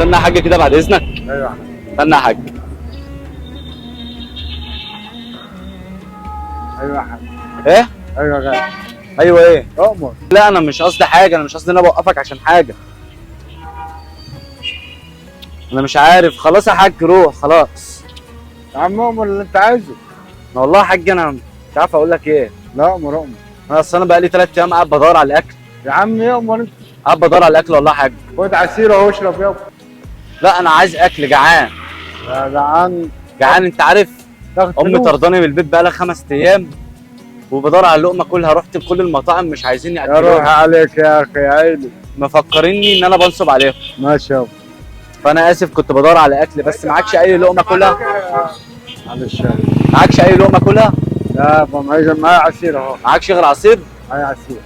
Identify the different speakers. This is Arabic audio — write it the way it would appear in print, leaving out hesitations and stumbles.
Speaker 1: استنى يا حاج كده بعد اذنك.
Speaker 2: ايوه يا حاج.
Speaker 1: استنى يا حاج.
Speaker 2: ايوه يا حاج.
Speaker 1: ايه؟
Speaker 2: ايوه يا غالي.
Speaker 1: ايوه ايه؟
Speaker 2: اؤمر.
Speaker 1: لا انا مش قصدي حاجه، انا مش قصدي ان انا بوقفك عشان حاجه. انا مش عارف. خلاص يا حاج روح خلاص.
Speaker 2: يا عم اؤمر اللي انت عايزه.
Speaker 1: والله يا حاج انا مش عارف اقول لك ايه.
Speaker 2: لا اؤمر اؤمر.
Speaker 1: انا اصل انا بقالي 3 ايام قاعد بدور على الاكل.
Speaker 2: يا عم اؤمر انت.
Speaker 1: قاعد بدور على الاكل والله يا حاج.
Speaker 2: خد عصير اهو اشرب يابا.
Speaker 1: لا انا عايز اكل، جعان.
Speaker 2: يا جعان.
Speaker 1: جعان انت عارف.
Speaker 2: تاخد
Speaker 1: امي
Speaker 2: فلوس.
Speaker 1: طرداني من البيت بقالها 5 ايام وبدور على لقمه كلها. رحت لكل المطاعم مش عايزين
Speaker 2: يا روح
Speaker 1: ياكلوني.
Speaker 2: عليك يا اخي يا عيني.
Speaker 1: مفكريني ان انا بنصب عليهم.
Speaker 2: ماشي يابا.
Speaker 1: فانا اسف كنت بدور على اكل بس معكش اي لقمه كلها.
Speaker 2: معلش يابا.
Speaker 1: معكش اي لقمه كلها.
Speaker 2: لا يابا معايا عصير اهو.
Speaker 1: معكش غير عصير.
Speaker 2: معايا عصير.